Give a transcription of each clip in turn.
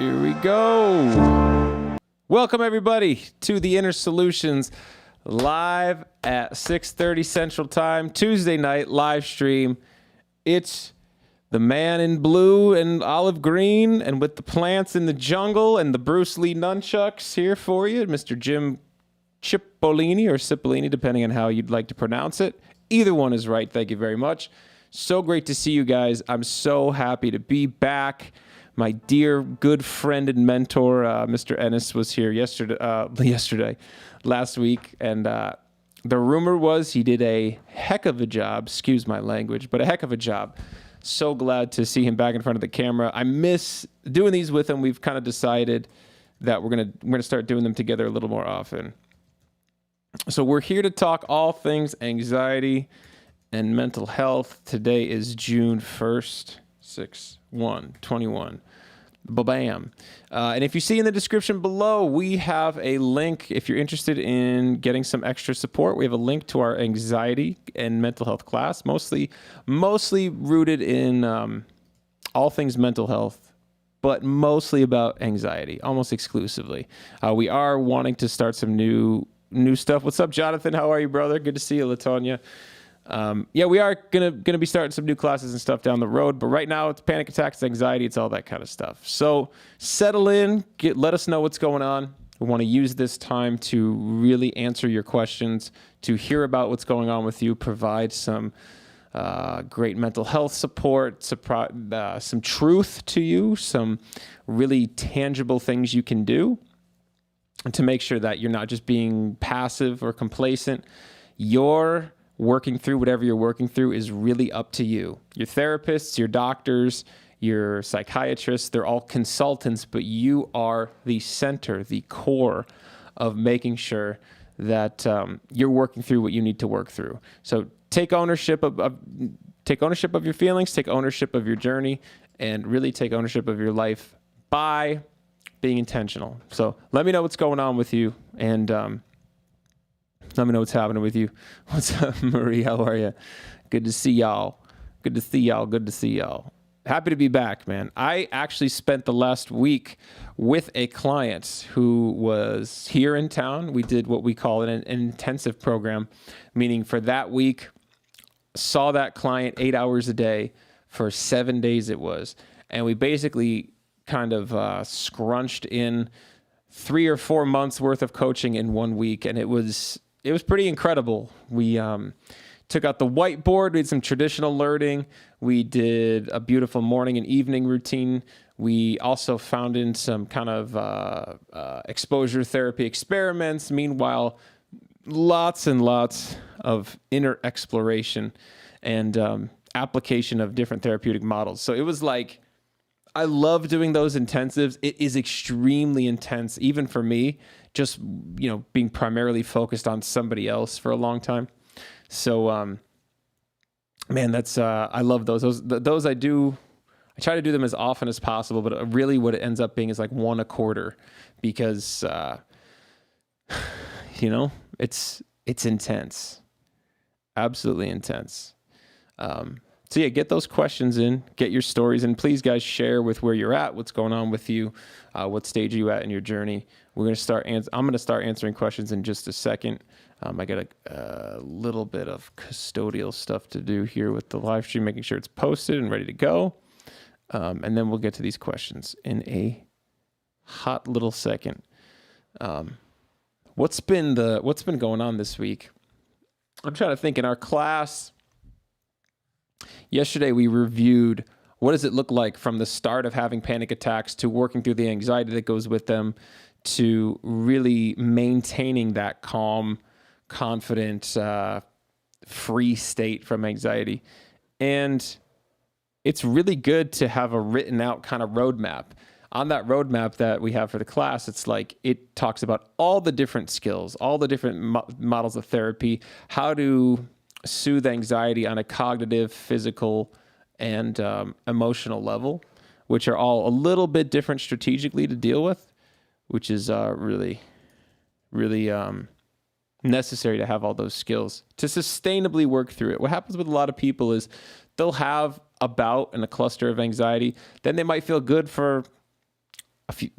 Here we go. Welcome, everybody, to the Inner Solutions live at 6:30 Central Time, Tuesday night live stream. It's the man in blue and olive green and with the plants in the jungle and the Bruce Lee nunchucks here for you, Mr. Jim Cipollini or Cipollini, depending on how you'd like to pronounce it. Either one is right. Thank you very much. So great to see you guys. I'm so happy to be back. My dear good friend and mentor, Mr. Ennis, was here last week, and the rumor was he did a heck of a job. Excuse my language, but a heck of a job. So glad to see him back in front of the camera. I miss doing these with him. We've kind of decided that we're gonna start doing them together a little more often. So we're here to talk all things anxiety and mental health. Today is June 1st, 6/1/21. Ba-bam. And if you see in the description below, we have a link. If you're interested in getting some extra support, we have a link to our anxiety and mental health class, mostly rooted in all things mental health, but mostly about anxiety, almost exclusively. We are wanting to start some new stuff. What's up, Jonathan? How are you, brother? Good to see you, Latonia. We are gonna be starting some new classes and stuff down the road, but right now it's panic attacks, anxiety, it's all that kind of stuff. So settle in, let us know what's going on. We want to use this time to really answer your questions, to hear about what's going on with you, provide some great mental health support, some truth to you, some really tangible things you can do to make sure that you're not just being passive or complacent. You're working through whatever you're working through is really up to you. Your therapists, your doctors, your psychiatrists, they're all consultants, but you are the center, the core of making sure that you're working through what you need to work through. So take ownership of your feelings, take ownership of your journey, and really take ownership of your life by being intentional. So let me know what's going on with you, and let me know what's happening with you. What's up, Marie? How are you? Good to see y'all. Good to see y'all. Happy to be back, man. I actually spent the last week with a client who was here in town. We did what we call an intensive program, meaning for that week, saw that client 8 hours a day for 7 days it was. And we basically kind of scrunched in 3 or 4 months worth of coaching in 1 week. And it was pretty incredible. We took out the whiteboard, we did some traditional learning, we did a beautiful morning and evening routine. We also found in some kind of exposure therapy experiments. Meanwhile, lots and lots of inner exploration and application of different therapeutic models. So it was like, I love doing those intensives. It is extremely intense, even for me, just, being primarily focused on somebody else for a long time. So, man, that's, I love those. Those I do, I try to do them as often as possible, but really what it ends up being is like 1 a quarter because, it's intense, absolutely intense. So yeah, get those questions in, get your stories, and please, guys, share with where you're at, what's going on with you, what stage are you at in your journey. I'm going to start answering questions in just a second. I got a little bit of custodial stuff to do here with the live stream, making sure it's posted and ready to go. And then we'll get to these questions in a hot little second. What's been going on this week? I'm trying to think. In our class yesterday, we reviewed what does it look like from the start of having panic attacks to working through the anxiety that goes with them to really maintaining that calm, confident, free state from anxiety. And it's really good to have a written out kind of roadmap. On that roadmap that we have for the class, it's like it talks about all the different skills, all the different models of therapy, how to soothe anxiety on a cognitive, physical, and emotional level, which are all a little bit different strategically to deal with, which is really, really necessary to have all those skills to sustainably work through it. What happens with a lot of people is they'll have a bout and a cluster of anxiety, then they might feel good for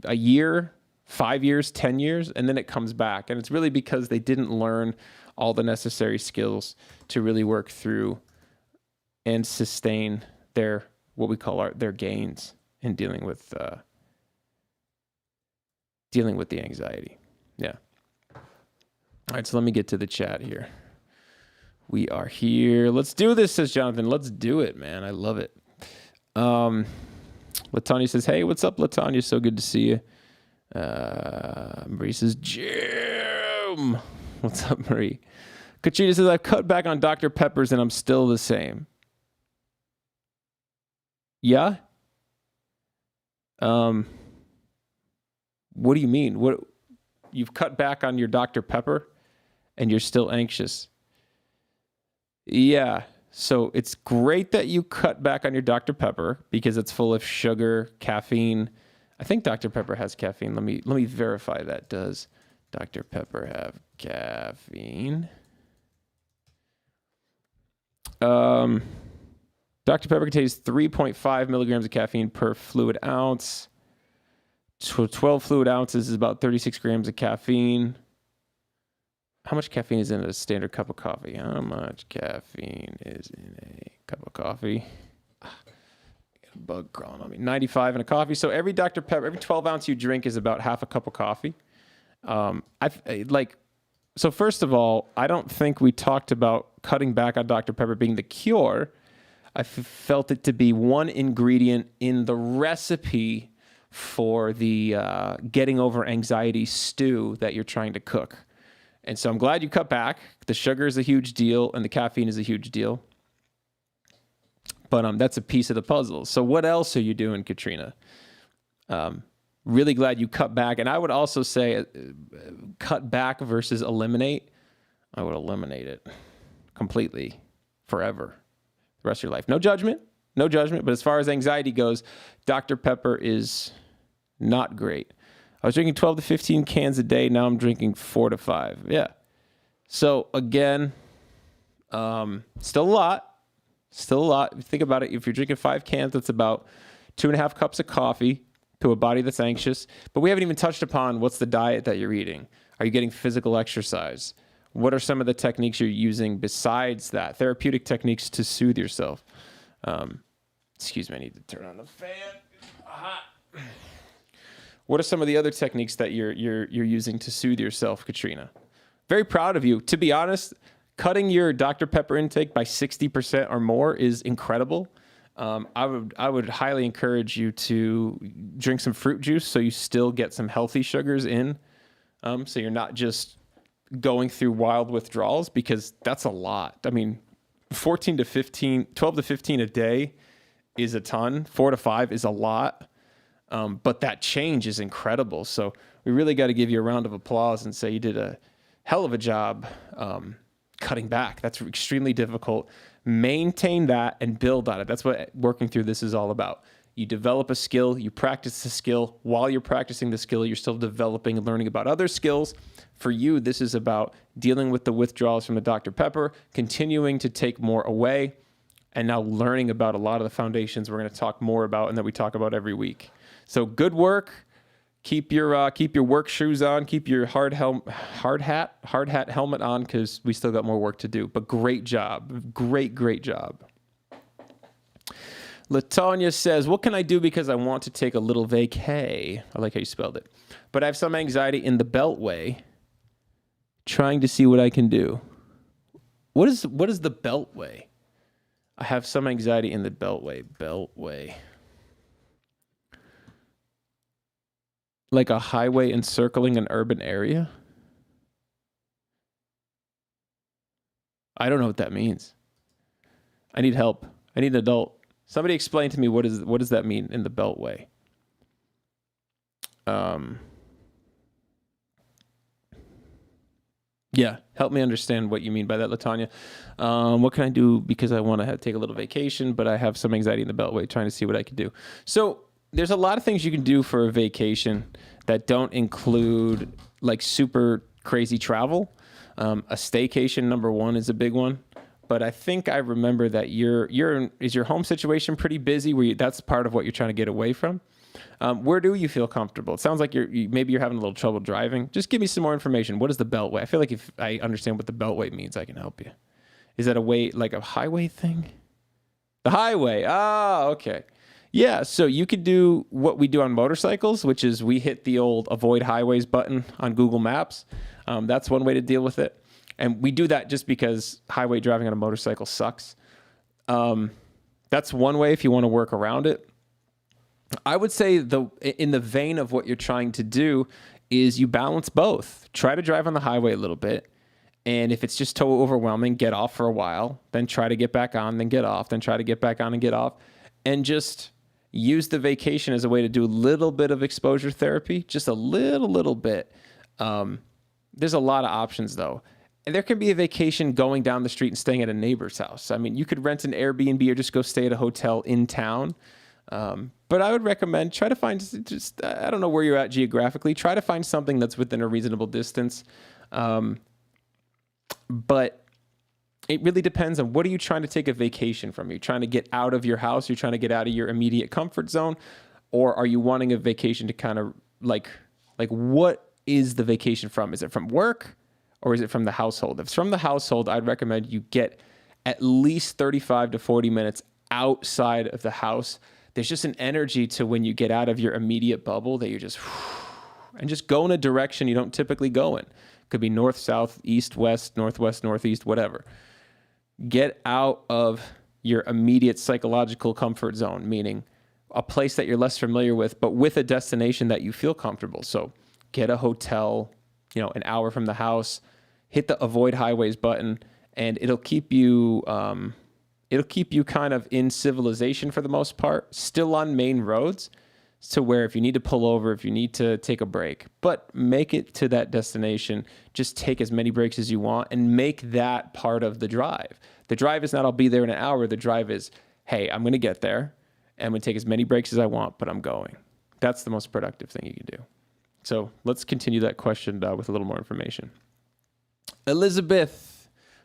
a year, 5 years, 10 years, and then it comes back. And it's really because they didn't learn all the necessary skills to really work through and sustain their, what we call their gains in dealing with the anxiety. Yeah. All right, so let me get to the chat here. We are here. Let's do this, says Jonathan. Let's do it, man. I love it. Latanya says, hey, what's up, Latanya? So good to see you. Marie says, Jim. What's up, Marie? Katrina says, I've cut back on Dr. Peppers and I'm still the same. Yeah? What do you mean? What, you've cut back on your Dr. Pepper and you're still anxious? Yeah. So it's great that you cut back on your Dr. Pepper because it's full of sugar, caffeine. I think Dr. Pepper has caffeine. Let me verify that. Does Dr. Pepper have caffeine? Dr. Pepper contains 3.5 milligrams of caffeine per fluid ounce. 12 fluid ounces is about 36 grams of caffeine. How much caffeine is in a standard cup of coffee? How much caffeine is in a cup of coffee? I got a bug crawling on me. 95 in a coffee. So every Dr. Pepper, every 12 ounce you drink is about half a cup of coffee. So first of all, I don't think we talked about cutting back on Dr. Pepper being the cure. I felt it to be one ingredient in the recipe for the getting over anxiety stew that you're trying to cook. And so I'm glad you cut back. The sugar is a huge deal and the caffeine is a huge deal. But that's a piece of the puzzle. So what else are you doing, Katrina? Really glad you cut back. And I would also say cut back versus eliminate. I would eliminate it completely, forever, the rest of your life. No judgment. But as far as anxiety goes, Dr. Pepper is not great. I was drinking 12 to 15 cans a day. Now I'm drinking 4 to 5. Yeah. So again, still a lot. If you think about it, if you're drinking 5 cans, that's about 2.5 cups of coffee to a body that's anxious. But we haven't even touched upon what's the diet that you're eating. Are you getting physical exercise? What are some of the techniques you're using besides that? Therapeutic techniques to soothe yourself. Excuse me, I need to turn on the fan. It's hot. What are some of the other techniques that you're using to soothe yourself, Katrina? Very proud of you. To be honest, cutting your Dr. Pepper intake by 60% or more is incredible. I would highly encourage you to drink some fruit juice so you still get some healthy sugars in. So you're not just going through wild withdrawals, because that's a lot. I mean, 12 to 15 a day is a ton. 4 to 5 is a lot. But that change is incredible. So we really got to give you a round of applause and say you did a hell of a job cutting back. That's extremely difficult. Maintain that and build on it. That's what working through this is all about. You develop a skill, you practice the skill. While you're practicing the skill, you're still developing and learning about other skills. For you, this is about dealing with the withdrawals from the Dr. Pepper, continuing to take more away, and now learning about a lot of the foundations we're going to talk more about and that we talk about every week. So good work. Keep your work shoes on. Keep your hard hat helmet on, because we still got more work to do. But great job. Great job. Latanya says, what can I do because I want to take a little vacay? I like how you spelled it. But I have some anxiety in the Beltway. Trying to see what I can do. What is the Beltway? I have some anxiety in the Beltway. Beltway. Like a highway encircling an urban area? I don't know what that means. I need help. I need an adult. Somebody explain to me what does that mean in the Beltway? Yeah, help me understand what you mean by that, Latanya. What can I do because I want to take a little vacation, but I have some anxiety in the Beltway, trying to see what I can do. So there's a lot of things you can do for a vacation that don't include like super crazy travel. A staycation, number one, is a big one. But I think I remember that is your home situation pretty busy, that's part of what you're trying to get away from? Where do you feel comfortable? It sounds like maybe you're having a little trouble driving. Just give me some more information. What is the Beltway? I feel like if I understand what the Beltway means, I can help you. Is that a way, like a highway thing? The highway. Ah, okay. Yeah, so you could do what we do on motorcycles, which is we hit the old avoid highways button on Google Maps. That's one way to deal with it. And we do that just because highway driving on a motorcycle sucks. That's one way if you want to work around it. I would say in the vein of what you're trying to do is you balance both. Try to drive on the highway a little bit. And if it's just too overwhelming, get off for a while, then try to get back on, then get off, then try to get back on and get off. And just use the vacation as a way to do a little bit of exposure therapy, just a little bit. There's a lot of options though. And there can be a vacation going down the street and staying at a neighbor's house. I mean, you could rent an Airbnb or just go stay at a hotel in town. But I would recommend try to find just, I don't know where you're at geographically, try to find something that's within a reasonable distance. But it really depends on what are you trying to take a vacation from? Are you trying to get out of your house? You're trying to get out of your immediate comfort zone? Or are you wanting a vacation to kind of like what is the vacation from? Is it from work or is it from the household? If it's from the household, I'd recommend you get at least 35 to 40 minutes outside of the house. There's just an energy to when you get out of your immediate bubble that you're just, and just go in a direction you don't typically go in. Could be north, south, east, west, northwest, northeast, whatever. Get out of your immediate psychological comfort zone, meaning a place that you're less familiar with, but with a destination that you feel comfortable. So get a hotel, an hour from the house, hit the avoid highways button, and it'll keep you kind of in civilization for the most part, still on main roads, to where if you need to pull over, if you need to take a break, but make it to that destination, just take as many breaks as you want and make that part of the drive. The drive is not, I'll be there in an hour. The drive is, hey, I'm going to get there and I'm going to take as many breaks as I want, but I'm going. That's the most productive thing you can do. So let's continue that question with a little more information. Elizabeth.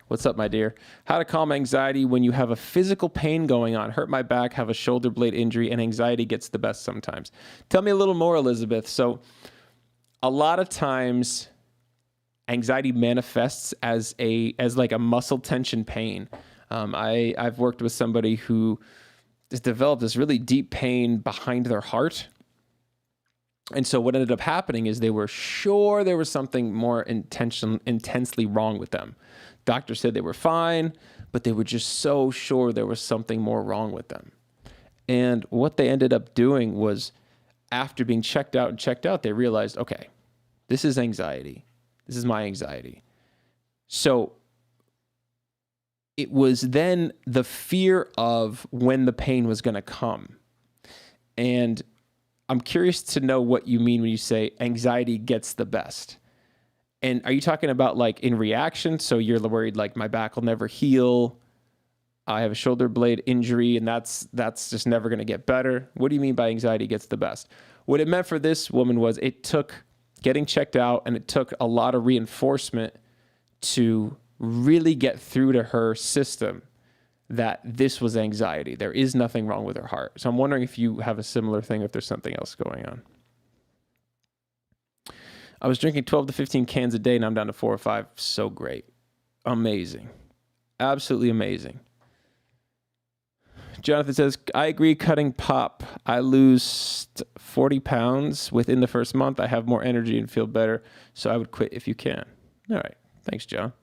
What's up, my dear? How to calm anxiety when you have a physical pain going on. Hurt my back, have a shoulder blade injury, and anxiety gets the best sometimes. Tell me a little more, Elizabeth. So a lot of times anxiety manifests as like a muscle tension pain. I've worked with somebody who has developed this really deep pain behind their heart. And so what ended up happening is they were sure there was something more intensely wrong with them. Doctor said they were fine, but they were just so sure there was something more wrong with them. And what they ended up doing was, after being checked out, they realized, okay, this is anxiety. This is my anxiety. So it was then the fear of when the pain was going to come. And I'm curious to know what you mean when you say anxiety gets the best. And are you talking about like in reaction? So you're worried like my back will never heal. I have a shoulder blade injury and that's just never going to get better. What do you mean by anxiety gets the best? What it meant for this woman was it took getting checked out and it took a lot of reinforcement to really get through to her system that this was anxiety. There is nothing wrong with her heart. So I'm wondering if you have a similar thing, if there's something else going on. I was drinking 12 to 15 cans a day and I'm down to 4 or 5. So great. Amazing. Absolutely amazing. Jonathan says, I agree, cutting pop. I lose 40 pounds within the first month. I have more energy and feel better. So I would quit if you can. All right. Thanks, John.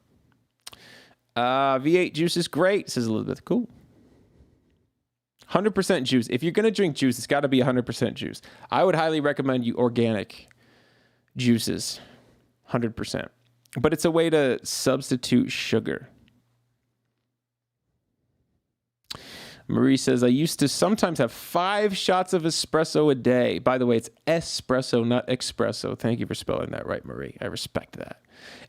V8 juice is great, says Elizabeth. Cool. 100% juice. If you're going to drink juice, it's got to be 100% juice. I would highly recommend you organic juices, 100%. But it's a way to substitute sugar. Marie says, I used to sometimes have 5 shots of espresso a day. By the way, it's espresso, not espresso. Thank you for spelling that right, Marie. I respect that.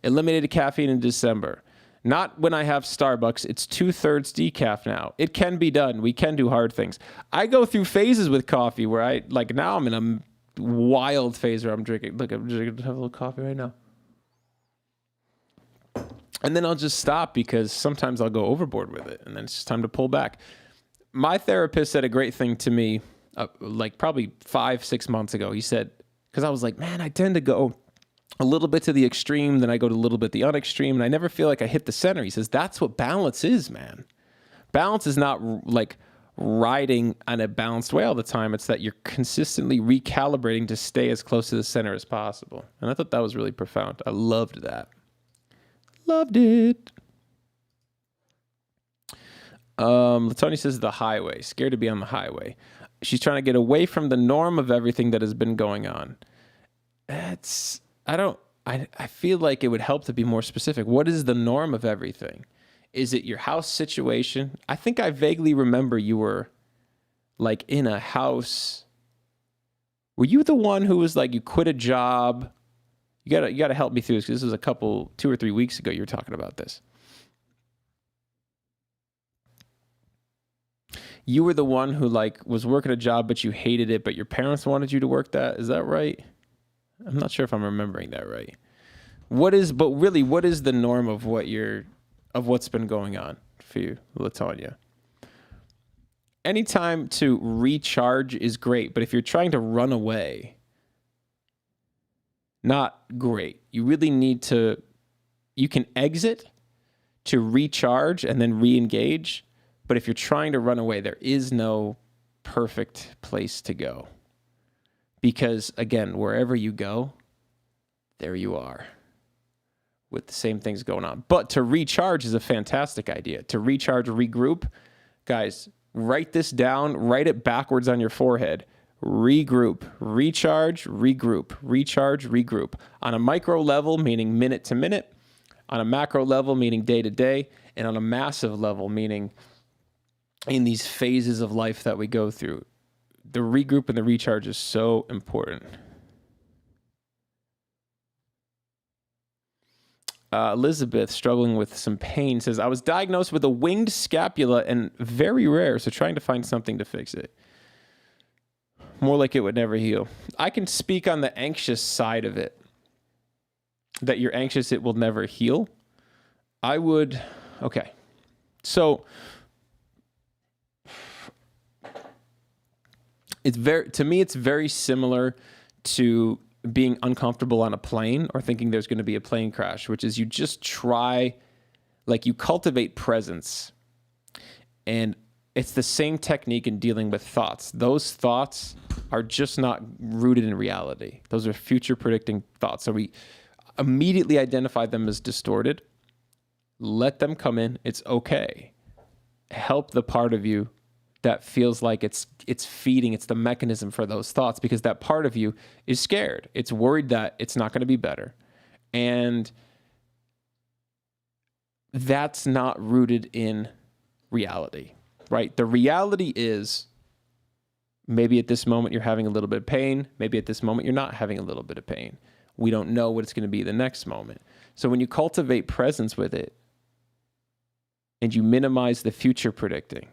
Eliminated caffeine in December. Not when I have Starbucks. It's 2/3 decaf now. It can be done. We can do hard things. I go through phases with coffee where now I'm in a wild phase where I'm drinking. Look, I'm drinking, have a little coffee right now. And then I'll just stop because sometimes I'll go overboard with it and then it's just time to pull back. My therapist said a great thing to me like probably 5-6 months ago. He said, because I was like, man, I tend to go a little bit to the extreme, then I go to a little bit the unextreme, and I never feel like I hit the center. He says, that's what balance is, man. Balance is not like riding on a balanced way all the time. It's that you're consistently recalibrating to stay as close to the center as possible. And I thought that was really profound. I loved that. Loved it. Latonia says the highway. Scared to be on the highway. She's trying to get away from the norm of everything that has been going on. I feel like it would help to be more specific. What is the norm of everything? Is it your house situation? I think I vaguely remember you were like in a house. Were you the one who was like, you quit a job? You gotta help me through this, because this was 2 or 3 weeks ago you were talking about this. You were the one who like was working a job, but you hated it, but your parents wanted you to work that. Is that right? I'm not sure if I'm remembering that right. What is the norm of what's been going on for you, Latonia? Anytime to recharge is great, but if you're trying to run away, not great. You really need to, you can exit to recharge and then re-engage. But if you're trying to run away, there is no perfect place to go. Because again, wherever you go, there you are with the same things going on. But to recharge is a fantastic idea. To recharge, regroup. Guys, write this down, write it backwards on your forehead. Regroup, recharge, regroup, recharge, regroup. On a micro level, meaning minute to minute. On a macro level, meaning day to day. And on a massive level, meaning in these phases of life that we go through. The regroup and the recharge is so important. Elizabeth, struggling with some pain, says, I was diagnosed with a winged scapula and very rare, so trying to find something to fix it. More like it would never heal. I can speak on the anxious side of it. That you're anxious, it will never heal. Okay. So, to me, it's very similar to being uncomfortable on a plane or thinking there's going to be a plane crash, which is you just try, like you cultivate presence. And it's the same technique in dealing with thoughts. Those thoughts are just not rooted in reality. Those are future predicting thoughts. So we immediately identify them as distorted. Let them come in. It's okay. Help the part of you that feels like it's feeding, it's the mechanism for those thoughts, because that part of you is scared. It's worried that it's not going to be better. And that's not rooted in reality, right? The reality is maybe at this moment you're having a little bit of pain. Maybe at this moment you're not having a little bit of pain. We don't know what it's going to be the next moment. So when you cultivate presence with it and you minimize the future predicting,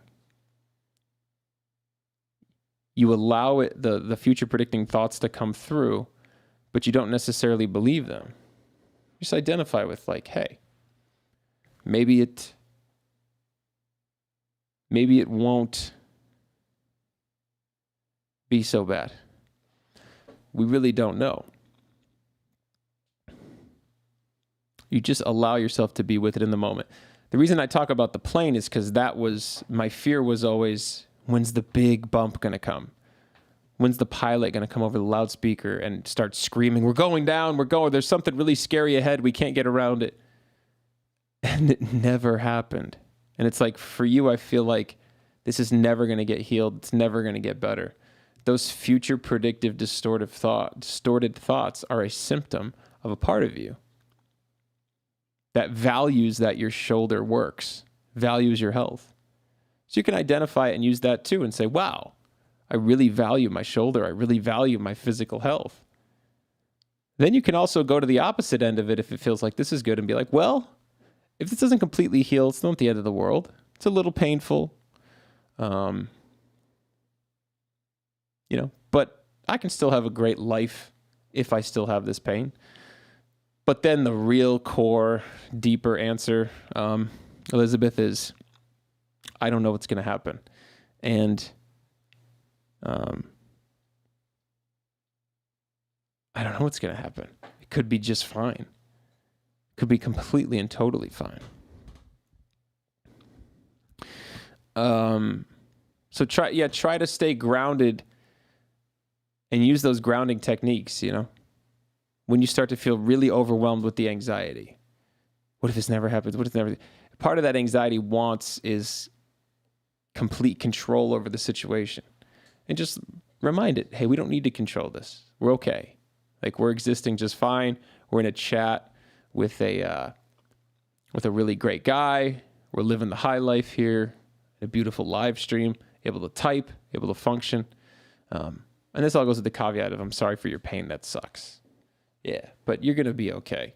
you allow it, the future predicting thoughts to come through, but you don't necessarily believe them. Just identify with like, hey, maybe it won't be so bad. We really don't know. You just allow yourself to be with it in the moment. The reason I talk about the plane is because my fear was always, when's the big bump going to come? When's the pilot going to come over the loudspeaker and start screaming, we're going down, there's something really scary ahead, we can't get around it. And it never happened. And it's like, for you, I feel like this is never going to get healed. It's never going to get better. Those future predictive distorted thoughts are a symptom of a part of you that values that your shoulder works, values your health. So you can identify it and use that too and say, wow, I really value my shoulder. I really value my physical health. Then you can also go to the opposite end of it if it feels like this is good and be like, well, if this doesn't completely heal, it's not the end of the world. It's a little painful. But I can still have a great life if I still have this pain. But then the real core, deeper answer, Elizabeth, is I don't know what's going to happen. And I don't know what's going to happen. It could be just fine. It could be completely and totally fine. So try to stay grounded and use those grounding techniques, when you start to feel really overwhelmed with the anxiety. What if this never happens? What if never? Part of that anxiety wants is complete control over the situation. And just remind it, hey, we don't need to control this. We're okay. Like, we're existing just fine. We're in a chat with a really great guy. We're living the high life here. A beautiful live stream, able to type, able to function. And this all goes with the caveat of, I'm sorry for your pain. That sucks. Yeah, but you're going to be okay.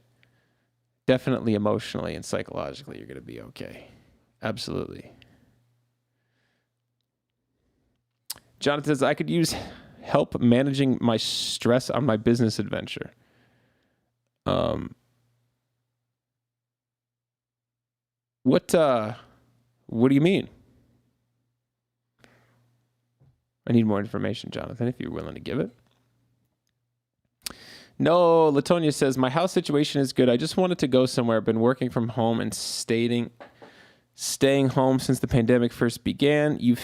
Definitely emotionally and psychologically, you're going to be okay. Absolutely. Jonathan says, I could use help managing my stress on my business adventure. What do you mean? I need more information, Jonathan, if you're willing to give it. No, Latonia says, my house situation is good. I just wanted to go somewhere. I've been working from home and staying home since the pandemic first began. You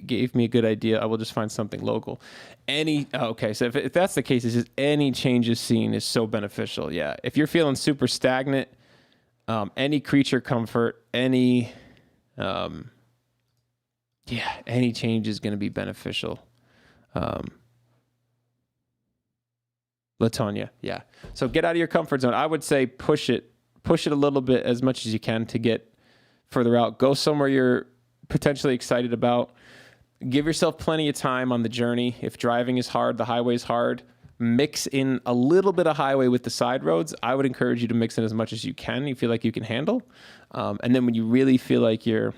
gave me a good idea. I will just find something local. Okay, so if that's the case, it's just any changes seen is so beneficial. Yeah, if you're feeling super stagnant, any creature comfort, any change is going to be beneficial. Latonia, yeah. So get out of your comfort zone. I would say push it a little bit as much as you can to get further out. Go somewhere you're potentially excited about. Give yourself plenty of time on the journey. If driving is hard, the highway is hard. Mix in a little bit of highway with the side roads. I would encourage you to mix in as much as you can. You feel like you can handle. And then when you really feel like you're,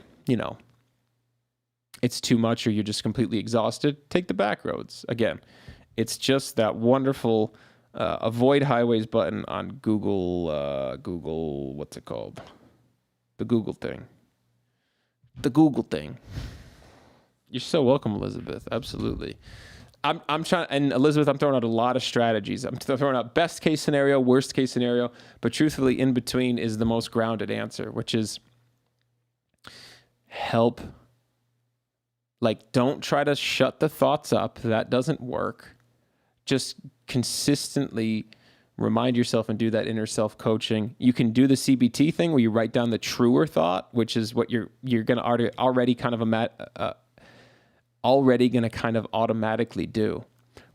it's too much or you're just completely exhausted, take the back roads. Again, it's just that wonderful avoid highways button on Google, what's it called? The Google thing. You're so welcome, Elizabeth. Absolutely. I'm trying, and Elizabeth, I'm throwing out a lot of strategies. I'm throwing out best case scenario, worst case scenario, but truthfully in between is the most grounded answer, which is help. Like, don't try to shut the thoughts up. That doesn't work. Just consistently remind yourself and do that inner self coaching. You can do the CBT thing where you write down the truer thought, which is what you're going to already kind of automatically do,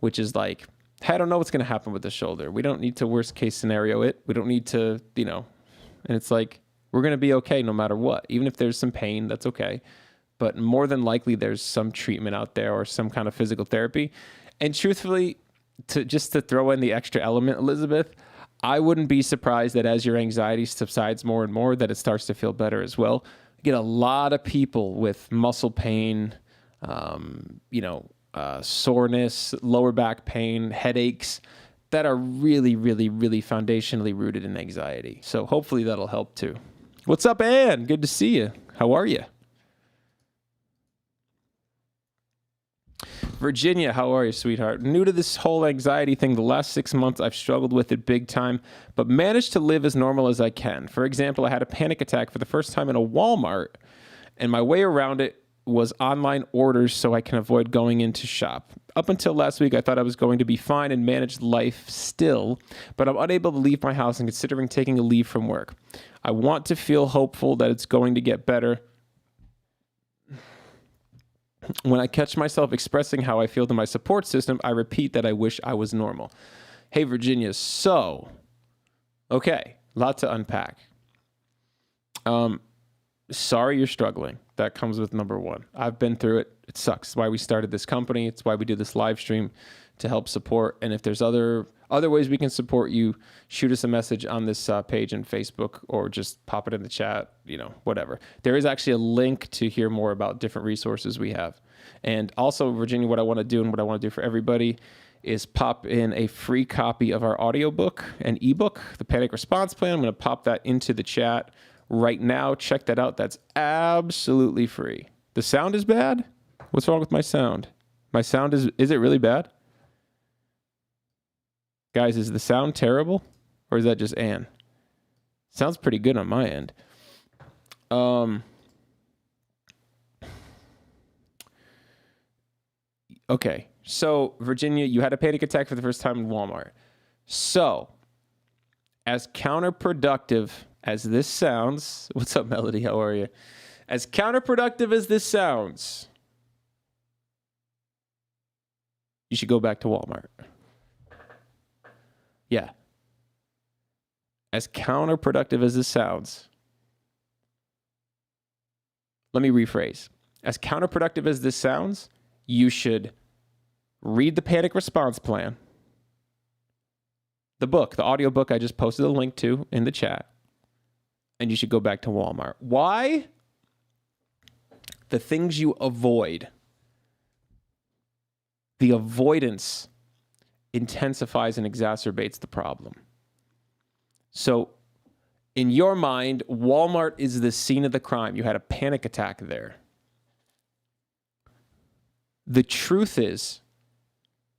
which is like, hey, I don't know what's going to happen with the shoulder. We don't need to worst case scenario it. We don't need to, and it's like, we're going to be okay no matter what. Even if there's some pain, that's okay. But more than likely there's some treatment out there or some kind of physical therapy. And truthfully, to throw in the extra element, Elizabeth, I wouldn't be surprised that as your anxiety subsides more and more, that it starts to feel better as well. You get a lot of people with muscle pain, soreness, lower back pain, headaches that are really, really, really foundationally rooted in anxiety. So hopefully that'll help too. What's up, Ann? Good to see you. How are you? Virginia, how are you, sweetheart? New to this whole anxiety thing, the last 6 months I've struggled with it big time, but managed to live as normal as I can. For example, I had a panic attack for the first time in a Walmart, and my way around it was online orders so I can avoid going into shop. Up until last week, I thought I was going to be fine and manage life still, but I'm unable to leave my house and considering taking a leave from work. I want to feel hopeful that it's going to get better. When I catch myself expressing how I feel to my support system, I repeat that I wish I was normal. Hey, Virginia, okay, lot to unpack. Sorry you're struggling. That comes with number one. I've been through it. It sucks. It's why we started this company. It's why we do this live stream to help support. And if there's other ways we can support you, shoot us a message on this page in Facebook or just pop it in the chat, whatever. There is actually a link to hear more about different resources we have. And also, Virginia, what I want to do and what I want to do for everybody is pop in a free copy of our audiobook and ebook, The Panic Response Plan. I'm going to pop that into the chat right now. Check that out. That's absolutely free. The sound is bad? What's wrong with my sound? My sound is it really bad? Guys, is the sound terrible? Or is that just Ann? Sounds pretty good on my end. Okay. So, Virginia, you had a panic attack for the first time in Walmart. So, as counterproductive as this sounds, what's up, Melody? How are you? As counterproductive as this sounds, you should go back to Walmart. Yeah. As counterproductive as this sounds, let me rephrase. As counterproductive as this sounds, you should read the panic response plan. The book, the audio book I just posted a link to in the chat. And you should go back to Walmart. Why? The things you avoid. The avoidance intensifies and exacerbates the problem. So, in your mind, Walmart is the scene of the crime. You had a panic attack there. The truth is,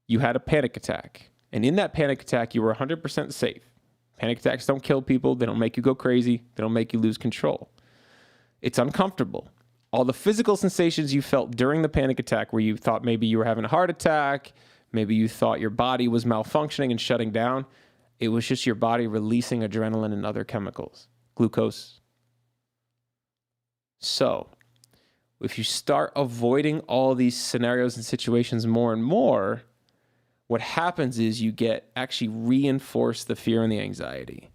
you had a panic attack. And in that panic attack, you were 100% safe. Panic attacks don't kill people. They don't make you go crazy. They don't make you lose control. It's uncomfortable. All the physical sensations you felt during the panic attack, where you thought maybe you were having a heart attack, maybe you thought your body was malfunctioning and shutting down, it was just your body releasing adrenaline and other chemicals, glucose. So, if you start avoiding all these scenarios and situations more and more, what happens is you get actually reinforce the fear and the anxiety.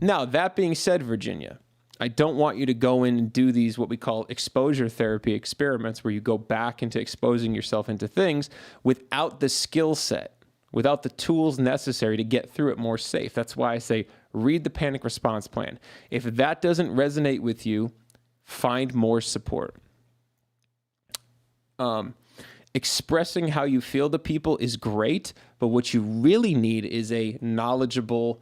Now, that being said, Virginia, I don't want you to go in and do these what we call exposure therapy experiments, where you go back into exposing yourself into things without the skill set, without the tools necessary to get through it more safe. That's why I say read the panic response plan. If that doesn't resonate with you, find more support. Expressing how you feel to people is great, but what you really need is a knowledgeable,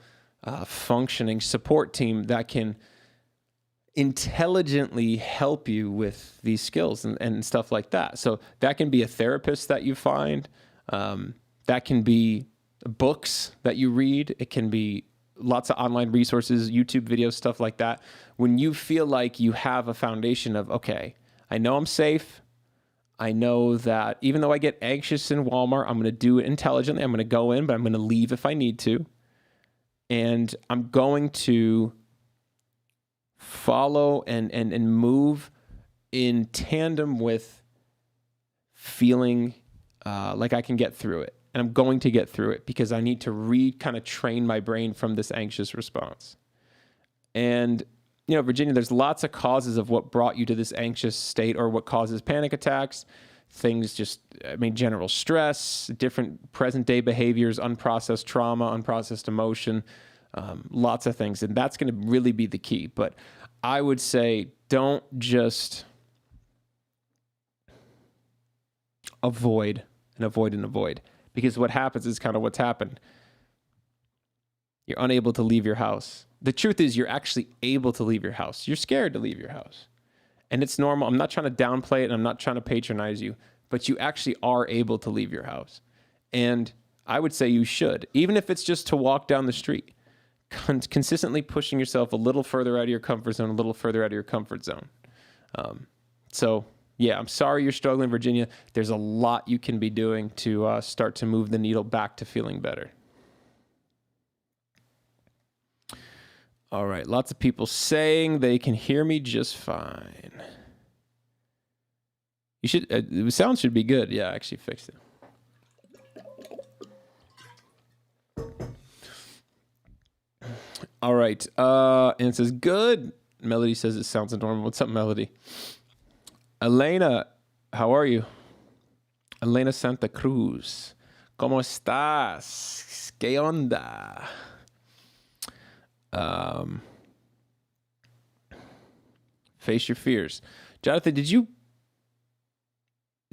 functioning support team that can intelligently help you with these skills and stuff like that. So that can be a therapist that you find. That can be books that you read. It can be lots of online resources, YouTube videos, stuff like that. When you feel like you have a foundation of, okay, I know I'm safe. I know that even though I get anxious in Walmart, I'm going to do it intelligently. I'm going to go in, but I'm going to leave if I need to. And I'm going to follow and move in tandem with feeling like I can get through it. And I'm going to get through it because I need to kind of train my brain from this anxious response. And, you know, Virginia, there's lots of causes of what brought you to this anxious state or what causes panic attacks. Things general stress, different present day behaviors, unprocessed trauma, unprocessed emotion, lots of things. And that's going to really be the key. But I would say don't just avoid and avoid and avoid. Because what happens is kind of what's happened. You're unable to leave your house. The truth is you're actually able to leave your house. You're scared to leave your house. And it's normal. I'm not trying to downplay it and I'm not trying to patronize you, but you actually are able to leave your house. And I would say you should, even if it's just to walk down the street, consistently pushing yourself a little further out of your comfort zone, a little further out of your comfort zone. Yeah, I'm sorry you're struggling, Virginia. There's a lot you can be doing to start to move the needle back to feeling better. All right, lots of people saying they can hear me just fine. You should. The sound should be good. Yeah, I actually fixed it. All right, and it says good. Melody says it sounds normal. What's up, Melody? Elena, how are you? Elena Santa Cruz. ¿Cómo estás? ¿Qué onda? Face your fears. Jonathan, did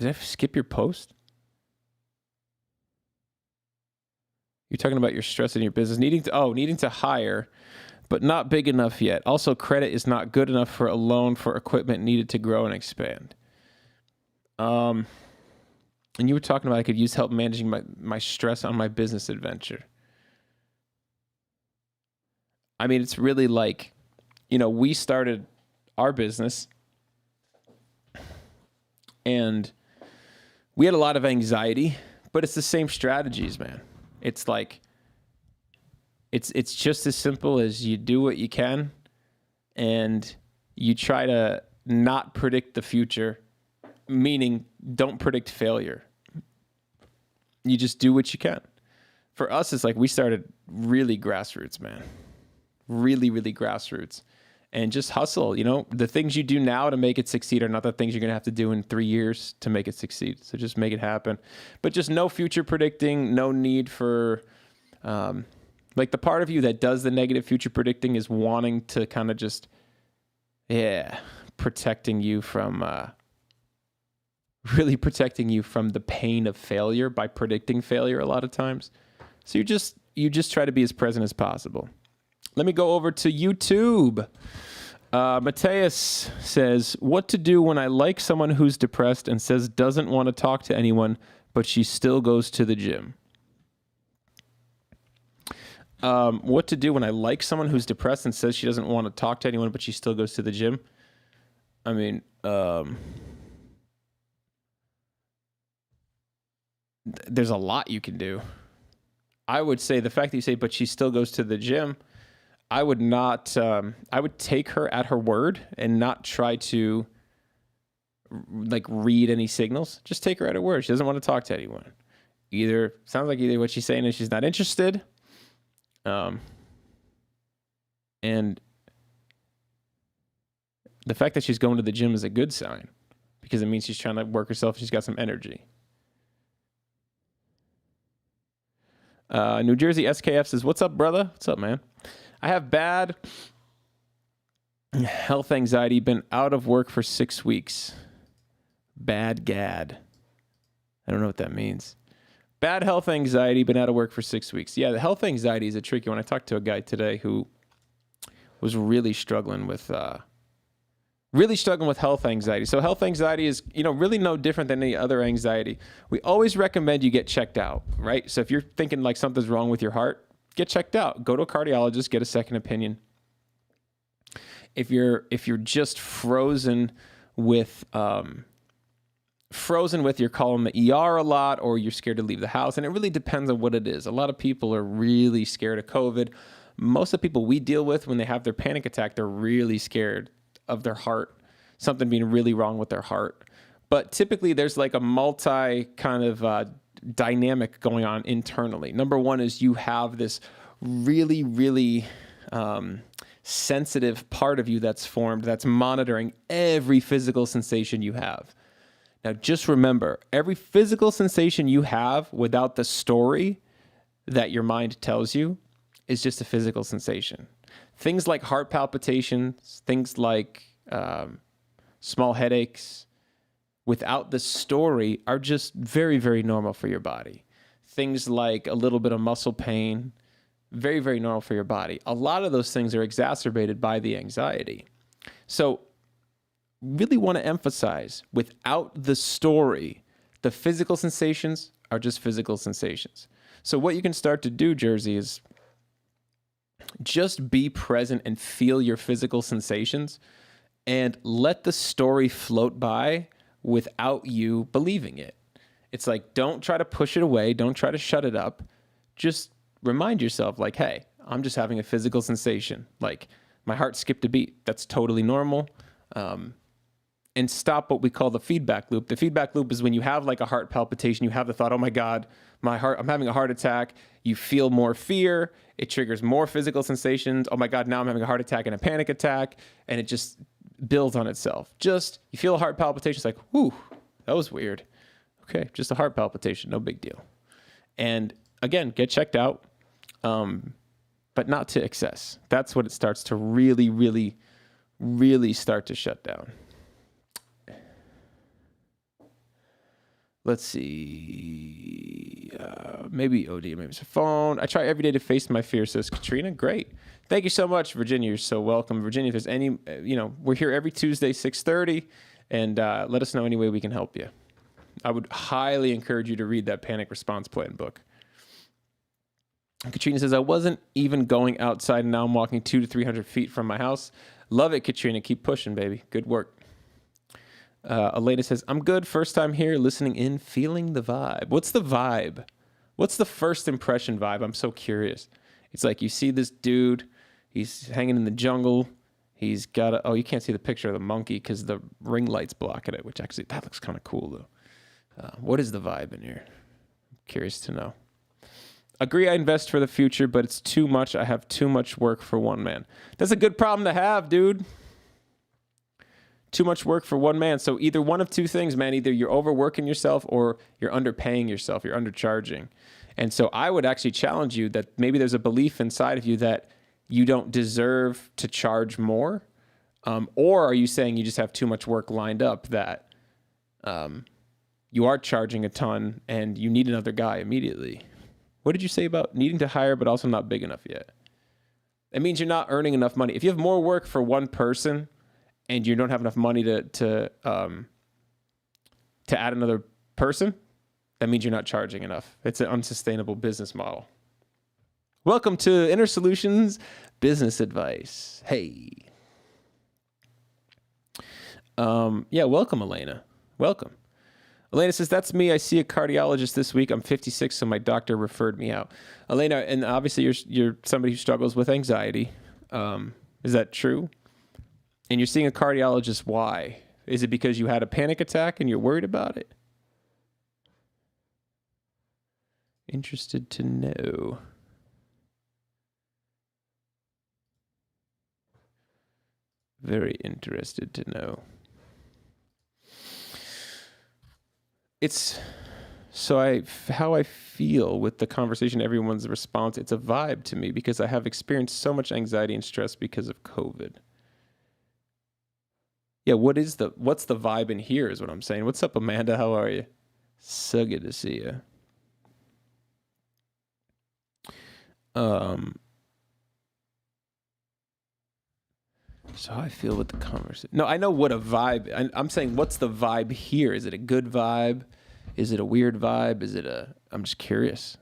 I skip your post? You're talking about your stress in your business, needing to hire, but not big enough yet. Also, credit is not good enough for a loan for equipment needed to grow and expand. And you were talking about I could use help managing my stress on my business adventure. I mean, it's really like, we started our business and we had a lot of anxiety, but it's the same strategies, man. It's like, it's just as simple as you do what you can and you try to not predict the future, meaning don't predict failure. You just do what you can. For us, it's like we started really grassroots, man. Really, really grassroots. And just hustle, the things you do now to make it succeed are not the things you're going to have to do in 3 years to make it succeed. So just make it happen. But just no future predicting, no need for, like the part of you that does the negative future predicting is wanting to kind of just, protecting you from, really protecting you from the pain of failure by predicting failure a lot of times. So you just try to be as present as possible. Let me go over to YouTube. Mateus says, what to do when I like someone who's depressed and says doesn't want to talk to anyone, but she still goes to the gym. What to do when I like someone who's depressed and says she doesn't want to talk to anyone, but she still goes to the gym? I mean, there's a lot you can do. I would say the fact that you say, but she still goes to the gym, I would not, I would take her at her word and not try to like read any signals. Just take her at her word. She doesn't want to talk to anyone. Sounds like either what she's saying is she's not interested. And the fact that she's going to the gym is a good sign because it means she's trying to work herself. She's got some energy. New Jersey SKF says, what's up, brother? What's up, man? I have bad health anxiety, been out of work for 6 weeks. Bad gad. I don't know what that means. Bad health anxiety, been out of work for 6 weeks. Yeah, the health anxiety is a tricky one. I talked to a guy today who was really struggling with health anxiety. So health anxiety is, really no different than any other anxiety. We always recommend you get checked out, right? So if you're thinking like something's wrong with your heart, get checked out. Go to a cardiologist, get a second opinion. If you're just frozen with you're calling the ER a lot, or you're scared to leave the house, and it really depends on what it is. A lot of people are really scared of COVID. Most of the people we deal with, when they have their panic attack, they're really scared of their heart, something being really wrong with their heart. But typically there's like a multi kind of dynamic going on internally. Number one is you have this really, really sensitive part of you that's formed that's monitoring every physical sensation you have. Now, just remember, every physical sensation you have without the story that your mind tells you is just a physical sensation. Things like heart palpitations, things like small headaches, without the story are just very, very normal for your body. Things like a little bit of muscle pain, very, very normal for your body. A lot of those things are exacerbated by the anxiety. So really want to emphasize, without the story, the physical sensations are just physical sensations. So what you can start to do, Jersey, is just be present and feel your physical sensations and let the story float by without you believing it. It's like, don't try to push it away. Don't try to shut it up. Just remind yourself like, hey, I'm just having a physical sensation. Like my heart skipped a beat. That's totally normal. And stop what we call the feedback loop. The feedback loop is when you have like a heart palpitation, you have the thought, oh my God, I'm having a heart attack. You feel more fear. It triggers more physical sensations. Oh my God, now I'm having a heart attack and a panic attack. And it just builds on itself. Just, you feel a heart palpitation. It's like, whew, that was weird. Okay, just a heart palpitation, no big deal. And again, get checked out, but not to excess. That's what it starts to really, really, really start to shut down. Let's see, maybe OD, maybe it's a phone. I try every day to face my fear, says Katrina. Great. Thank you so much, Virginia. You're so welcome. Virginia, if there's any, we're here every Tuesday, 6:30, and let us know any way we can help you. I would highly encourage you to read that Panic Response Plan book. Katrina says, I wasn't even going outside, and now I'm walking 200 to 300 feet from my house. Love it, Katrina. Keep pushing, baby. Good work. Elena says, I'm good. First time here, listening in, feeling the vibe. What's the vibe? What's the first impression vibe? I'm so curious. It's like you see this dude. He's hanging in the jungle. He's got a... Oh, you can't see the picture of the monkey because the ring light's blocking it, which actually, that looks kind of cool, though. What is the vibe in here? I'm curious to know. Agree I invest for the future, but it's too much. I have too much work for one man. That's a good problem to have, dude. Too much work for one man. So either one of two things, man. Either you're overworking yourself or you're underpaying yourself. You're undercharging. And so I would actually challenge you that maybe there's a belief inside of you that you don't deserve to charge more. Or are you saying you just have too much work lined up that you are charging a ton and you need another guy immediately? What did you say about needing to hire but also not big enough yet? It means you're not earning enough money. If you have more work for one person and you don't have enough money to add another person, that means you're not charging enough. It's an unsustainable business model. Welcome to Inner Solutions Business Advice. Hey. Yeah, welcome, Elena. Welcome. Elena says, that's me. I see a cardiologist this week. I'm 56, so my doctor referred me out. Elena, and obviously you're somebody who struggles with anxiety. Is that true? And you're seeing a cardiologist. Why? Is it because you had a panic attack and you're worried about it? Interested to know. Very interested to know. It's so how I feel with the conversation, everyone's response, it's a vibe to me because I have experienced so much anxiety and stress because of COVID. Yeah, what's the vibe in here is what I'm saying. What's up, Amanda? How are you? So good to see you. So how I feel with the conversation. No, I know what a vibe. I'm saying, what's the vibe here? Is it a good vibe? Is it a weird vibe? I'm just curious.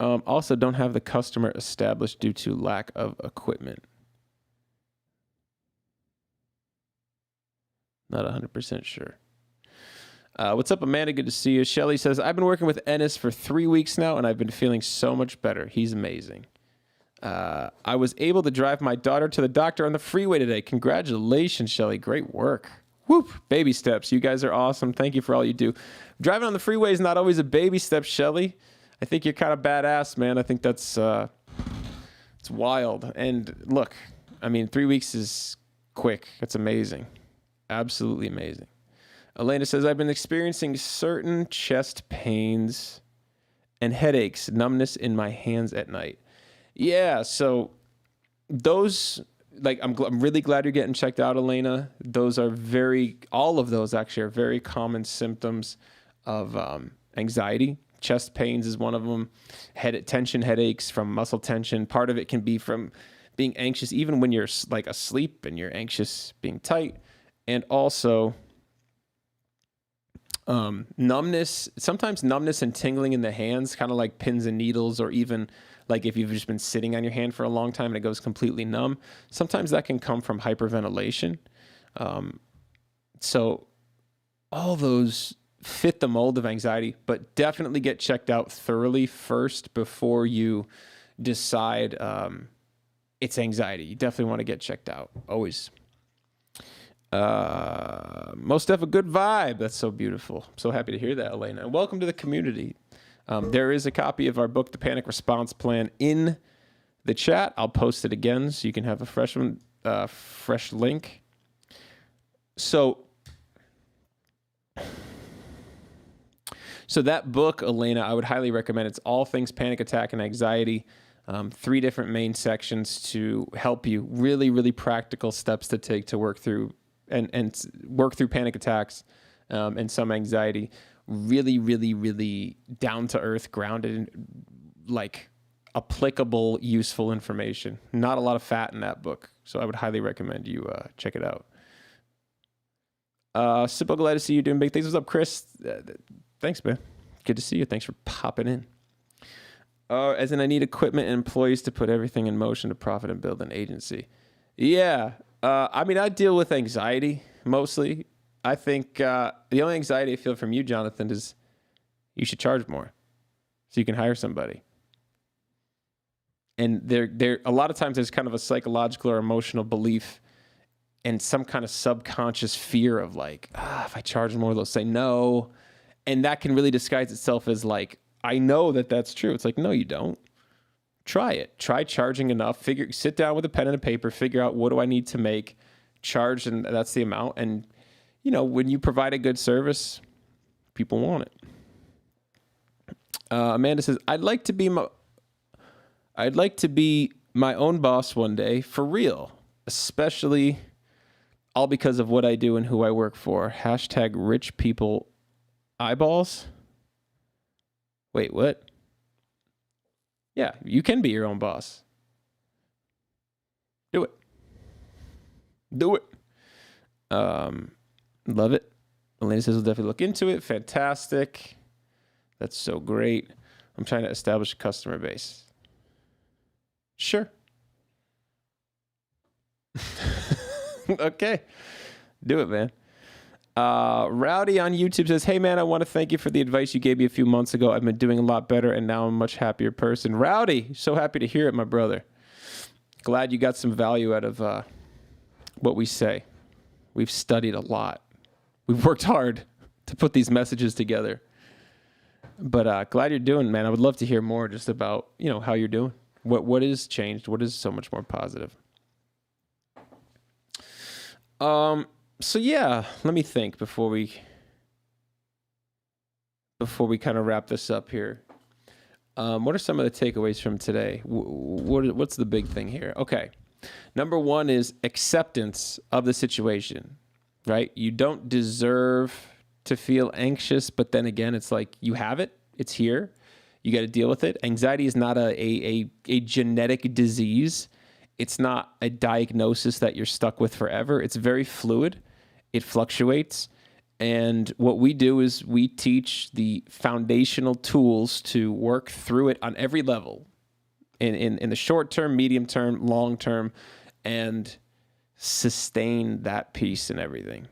Also, don't have the customer established due to lack of equipment. Not 100% sure. What's up, Amanda? Good to see you. Shelly says, I've been working with Ennis for 3 weeks now, and I've been feeling so much better. He's amazing. I was able to drive my daughter to the doctor on the freeway today. Congratulations, Shelly. Great work. Whoop. Baby steps. You guys are awesome. Thank you for all you do. Driving on the freeway is not always a baby step, Shelly. I think you're kind of badass, man. I think that's it's wild. And look, I mean, 3 weeks is quick. It's amazing. Absolutely amazing. Elena says, I've been experiencing certain chest pains and headaches, numbness in my hands at night. Yeah, so those, like, I'm really glad you're getting checked out, Elena. Those are all of those actually are very common symptoms of anxiety. Chest pains is one of them. Tension headaches from muscle tension. Part of it can be from being anxious, even when you're like asleep and you're anxious, being tight. And also numbness, sometimes numbness and tingling in the hands, kind of like pins and needles, or even like if you've just been sitting on your hand for a long time and it goes completely numb. Sometimes that can come from hyperventilation. So all those fit the mold of anxiety, but definitely get checked out thoroughly first before you decide it's anxiety. You definitely want to get checked out, always. Most have a good vibe. That's so beautiful. I'm so happy to hear that, Elena. And welcome to the community. There is a copy of our book, The Panic Response Plan, in the chat. I'll post it again so you can have a fresh one, fresh link. So that book, Elena, I would highly recommend. It's all things panic attack and anxiety. 3 different main sections to help you. Really, really practical steps to take to work through and work through panic attacks and some anxiety. Really, really, really down to earth, grounded, like applicable, useful information. Not a lot of fat in that book, so I would highly recommend you check it out. Simple, glad to see you doing big things. What's up, Chris? Thanks, man. Good to see you. Thanks for popping in. As in, I need equipment and employees to put everything in motion to profit and build an agency. Yeah. I mean, I deal with anxiety mostly. I think the only anxiety I feel from you, Jonathan, is you should charge more so you can hire somebody. And there a lot of times there's kind of a psychological or emotional belief and some kind of subconscious fear of like, if I charge more, they'll say no. And that can really disguise itself as like, I know that that's true. It's like, no, you don't. Try it. Try charging enough. Sit down with a pen and a paper, figure out what do I need to make, charge, and that's the amount. And, you know, when you provide a good service, people want it. Amanda says, I'd like to be my own boss one day, for real, especially all because of what I do and who I work for. Hashtag rich people eyeballs. Wait, what? Yeah, you can be your own boss. Do it. Do it. Love it. Elena says we'll definitely look into it. Fantastic. That's so great. I'm trying to establish a customer base. Sure. Okay. Do it, man. Rowdy on YouTube says, hey, man, I want to thank you for the advice you gave me a few months ago. I've been doing a lot better, and now I'm a much happier person. Rowdy, so happy to hear it, my brother. Glad you got some value out of what we say. We've studied a lot. We've worked hard to put these messages together. But glad you're doing, man. I would love to hear more just about, you know, how you're doing. What is changed? What is so much more positive? So yeah, let me think before we kind of wrap this up here. What are some of the takeaways from today? What's the big thing here? Okay. Number one is acceptance of the situation, right? You don't deserve to feel anxious, but then again, it's like you have it. It's here. You got to deal with it. Anxiety is not a genetic disease. It's not a diagnosis that you're stuck with forever. It's very fluid. It fluctuates. And what we do is we teach the foundational tools to work through it on every level, in the short term, medium term, long term, and sustain that peace and everything.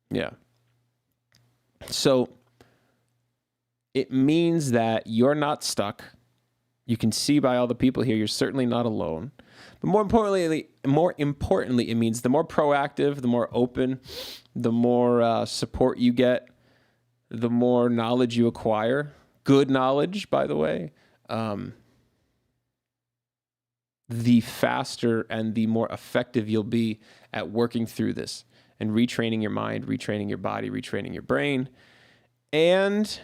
Yeah. So it means that you're not stuck. You can see by all the people here, you're certainly not alone. But more importantly, it means the more proactive, the more open, the more support you get, the more knowledge you acquire. Good knowledge, by the way. The faster and the more effective you'll be at working through this and retraining your mind, retraining your body, retraining your brain. And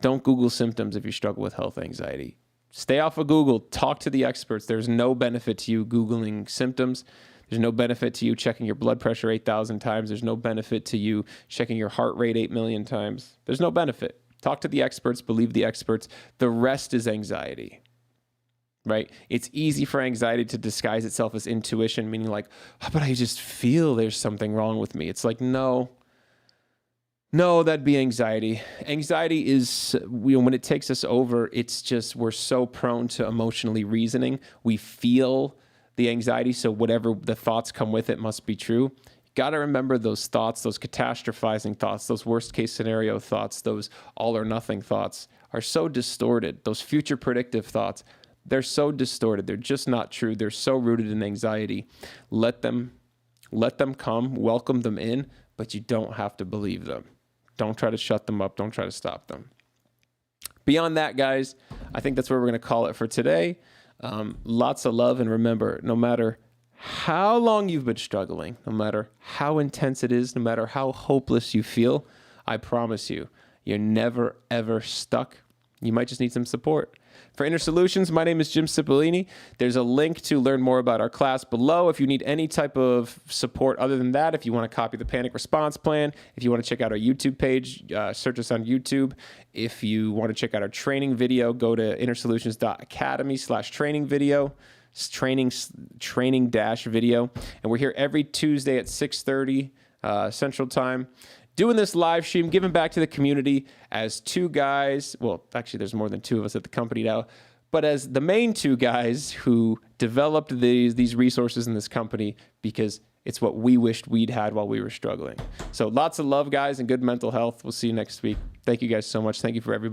don't Google symptoms if you struggle with health anxiety. Stay off of Google. Talk to the experts. There's no benefit to you Googling symptoms. There's no benefit to you checking your blood pressure 8,000 times. There's no benefit to you checking your heart rate 8 million times. There's no benefit. Talk to the experts. Believe the experts. The rest is anxiety. Right? It's easy for anxiety to disguise itself as intuition, meaning like, oh, but I just feel there's something wrong with me. It's like, no, that'd be anxiety. Anxiety is, when it takes us over, it's just, we're so prone to emotionally reasoning. We feel the anxiety, so whatever the thoughts come with it must be true. You got to remember those thoughts, those catastrophizing thoughts, those worst case scenario thoughts, those all or nothing thoughts are so distorted. Those future predictive thoughts, they're so distorted. They're just not true. They're so rooted in anxiety. Let them come, welcome them in, but you don't have to believe them. Don't try to shut them up. Don't try to stop them. Beyond that, guys, I think that's where we're going to call it for today. Lots of love. And remember, no matter how long you've been struggling, no matter how intense it is, no matter how hopeless you feel, I promise you, you're never, ever stuck. You might just need some support. For Inner Solutions, my name is Jim Cipollini. There's a link to learn more about our class below. If you need any type of support other than that, if you want to copy the Panic Response Plan, if you want to check out our YouTube page, search us on YouTube. If you want to check out our training video, go to innersolutions.academy/training video, training-video. And we're here every Tuesday at 6:30 Central Time, doing this live stream, giving back to the community as two guys. Well, actually, there's more than two of us at the company now, but as the main two guys who developed these resources in this company, because it's what we wished we'd had while we were struggling. So lots of love, guys, and good mental health. We'll see you next week. Thank you guys so much. Thank you for everybody.